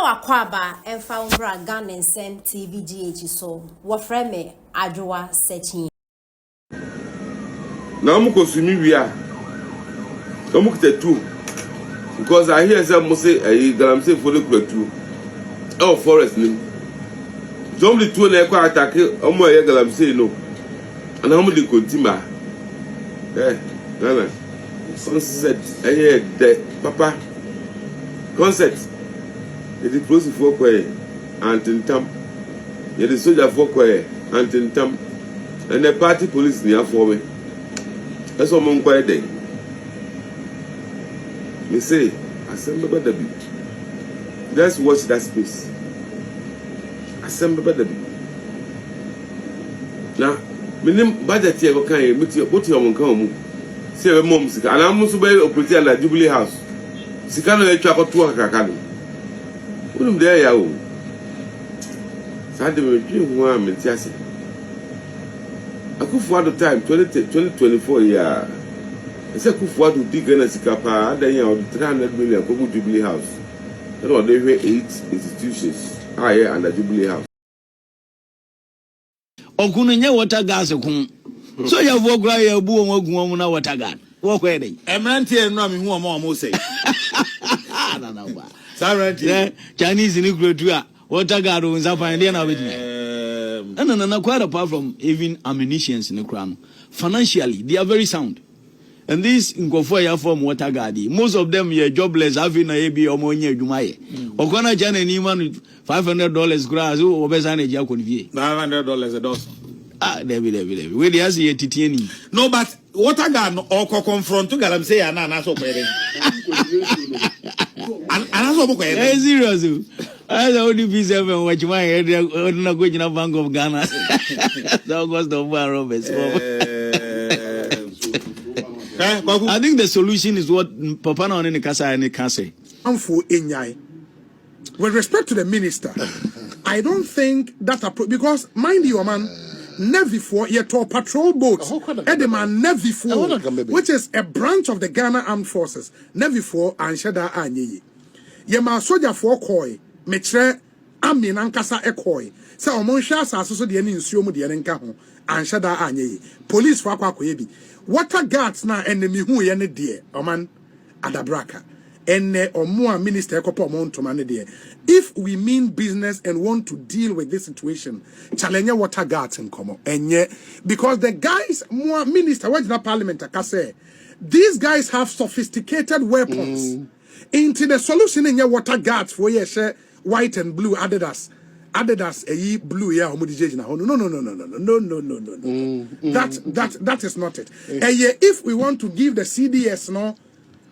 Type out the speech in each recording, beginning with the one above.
Wakwaba and found Gun and Sam TVGH so what frame Adjoa setting. Now I'm consuming we are. I'm look at two because I hear some say a Galamsey for the two. Oh, forest name. Somebody two and a car attack on my Galamsey no. And how many continue? Nana. Sunset. I hear that Papa. Concept. It is close for quay and in tam. It is soldier for quay and in tam. And the party police near for me. That's what I'm quite day. Me say, assemble by the beat. Let's watch that space. Assemble by the beat. Now, my name budget here, okay, but your mom come. Say, a mom, and I'm also by operating at the Jubilee House. Sikano ya chako tuwa kakano. Unu mdea ya u. Sade mwepi mwa mentiasi. Akufu wadu time 2024 ya. Ese akufu wadu diga na sikapa. Ada ya wadu 300 million kuku Jubilee House. Then wadu 8 institutions. Here under Jubilee House. Okunu nye water gas okun. So ya vogla ya buo mwagu na water gas. Woko ede. Emrantie no mi hu omo say. Yeah, Chinese in Ukraine, water guard in Zapan, and quite apart from even ammunitions in the crown. Financially, they are very sound. And this in Kofoya form water guard. Most of them are jobless, having a AB or more near Jumaye. Okona Jan and Iman $500 grass or Besane Jaconvie. $500 a dozen. Ah, David. Where they are see a TTN. No, but water guard or confront to Galamsey and Anaso Pere. And serious. I the only piece of what you might head not going in a bank of Ghana. The August of Roberts. I think the solution is what Papa on the Casa and the Casa. With respect to the minister, I don't think that because mind you, man. Navy for yet or patrol boats. Edeman Navy for, which is a branch of the Ghana Armed Forces. Navy for and Shada Anyi. Yema soldier for koi, metre amin ankasa ekoi. Sa omonsha sa so de ni nsuo mu de nka ho and Shada Anyi. Police for akwa koyebi. Water guards na enemy hu ye ne de oman adabraka. Ene omua minister ekopo omontoma ne de. If we mean business and want to deal with this situation, challenge water guards in common. Because the guys, more minister, what is that parliament? I can say, these guys have sophisticated weapons. Into the solution in your water guards for your share white and blue Adidas, a blue yeah, no. That is not it. If we want to give the CDS no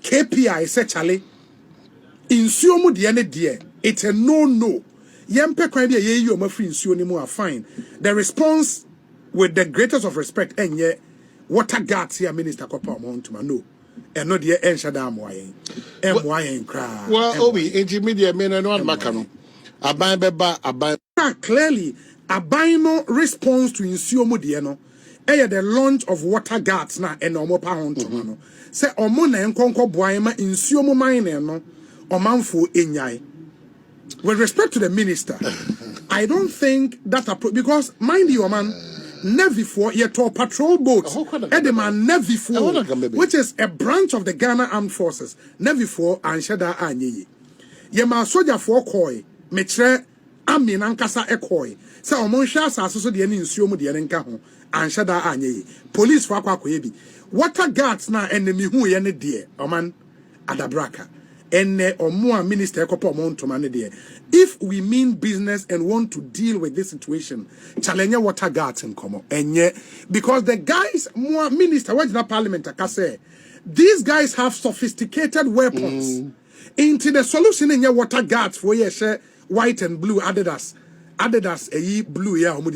KPI, essentially, in Suomu die. It's a no. Yempe kwa bia ye you ma free nsuo ni mu are fine. The response with the greatest of respect enye water guards here minister kopa omontuma no. And no de enshada amoyen. Emoyen kra. Well, obi intermediate men no maka no. Aban beba aban. Clearly, abino response to nsuo mu de no. The launch of water guards na enomo pa hontoma no. Se omo na enkonko boan ma nsuo mu man no. Omanfo enyai. With respect to the minister, I don't think that because mind you, man, Navy for yet or patrol boats. Edeman Navy for, which is a branch of the Ghana Armed Forces. Navy for and Shada Anyi. Yema soldier for koi, metre amin ankasa ekoi. Sa omonsha sa so de ni nsuo mu de nka ho and Shada Anyi. Police for akwa koyebi. Water guards na enemy hu ye ne de oman adabraka. Ene omua minister ekopo omontoma ne de. If we mean business and want to deal with this situation, challenge water guards in common. Because the guys, more minister, what is that parliament? I can say, these guys have sophisticated weapons. Into the solution in your water guards for your share white and blue Adidas, a blue yeah, no.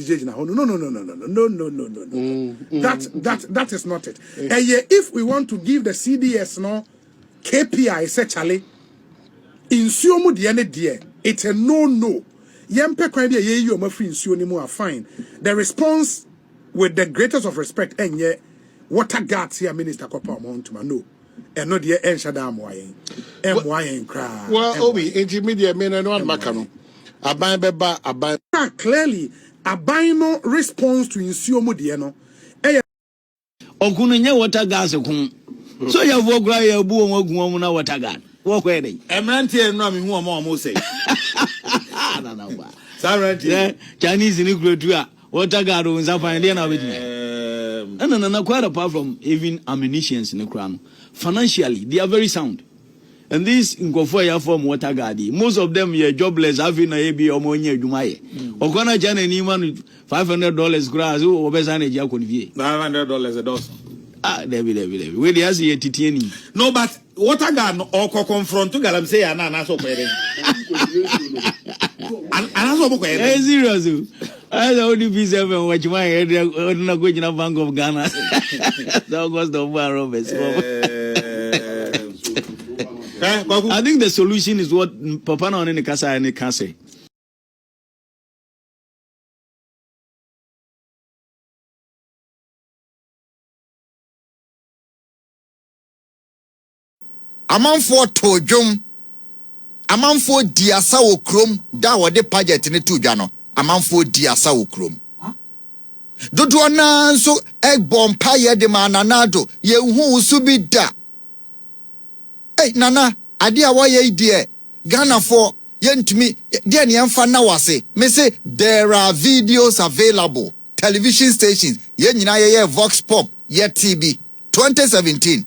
That is not it. If we want to give the CDS no KPI, essentially, in Suomu die. It's a no. Yempe kwa bia ye you ma free nsuo ni mu are fine. The response with the greatest of respect enye water guards here minister kopa omontuma no. ɛno deɛ ɛnhyɛ da amoa yɛn ɛmmoa yɛn koraa Well, Obi, intermediate men and one macano. Aban beba, aban. Clearly aban no response to nsuo mu deɛ no ɛyɛ Okunu nye water gas kun. So ya vo gra ya bu won agun won na water gas. Wo ko ede. Emrantie no ami hu o say. Na na wa. Sarantie. Chinese ni kuro tu a water gas on safan dey na obedina. Na quite apart from even ammunitions in the crown. Financially, they are very sound. And this nkofo ya form water guard. Most of them are jobless. Having a be omonye jumaye. Okona jana ni man $500 grass. O obesa na eja konvie. $500 a dozen. Ah, David. We dey as ye titieni. No, but water guard no or confront to Galamsey and na so kwere. And so kwere. Eh serious. I the only piece of what you might na go in Bank of Ghana. The August of Roberts. I think the solution is what Papa na ne kasa ne kase. Amanfo to dwom amanfo di asa wo krom da wo de paget ne to dwa no amanfo di asa wo krom dodo na nso egbom paye de mananado ye hu su bi da nana ade a wo ye die Ghana for yentumi de ne yemfa na wase me say there are videos available television stations ye nyina ye Vox Pop ye TV 2017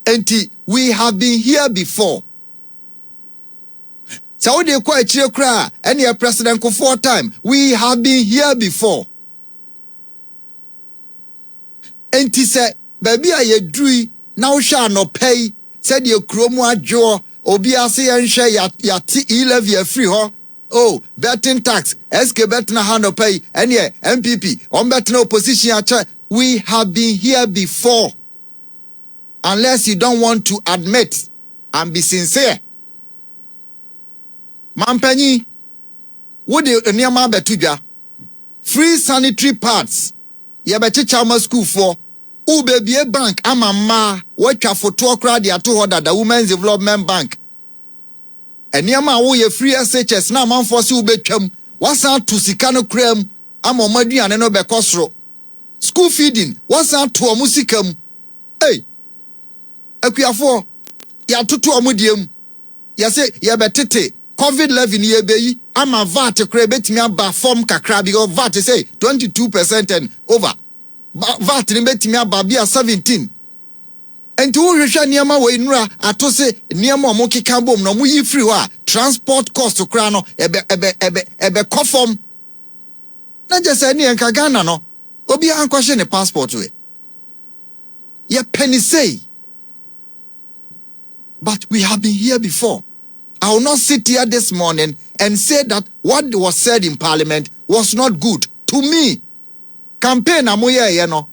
enti we have been here before. Saudi kwa chire kra any president ko 4 time we have been here before. Enti se baby a yedrui na wo hwa no pay said ye kromu adwo obi ase ye nhwe ya ti 11 free ho. Oh, betting tax SK bet na hand pay any MPP on bet na opposition acha. We have been here before. Unless you don't want to admit and be sincere. Mampanyi, what do you near betudja? Free sanitary pads. Yabechi Chama school for Ube bank amama wacha for 2 crowd to order the Women's Development Bank. And yama wo ye free SHS na man for ube chum. What's out to Sikano crem? Amomadi and no bekosro. School feeding. What's out to a musicum? Hey. Akuafo ya tutu omudiem ya se ya betete COVID-19 ye beyi ama VAT kra betimi aba form kakra because VAT say 22% and over VAT ni betimi aba bia 17 enti wo hwehwa niam we nura ato se niam o mo keka bom no mo yi free ho a transport cost kra no ebe kofom na je se ni enka Ghana no obi ankwahye ne passport we ye penny say. But we have been here before. I will not sit here this morning and say that what was said in Parliament was not good. To me, campaign amuye yeno,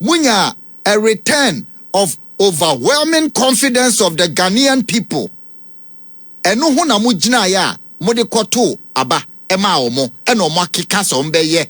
munya a return of overwhelming confidence of the Ghanaian people. Eno huna mujina ya mudi koto aba ema omo eno makika sombe ye.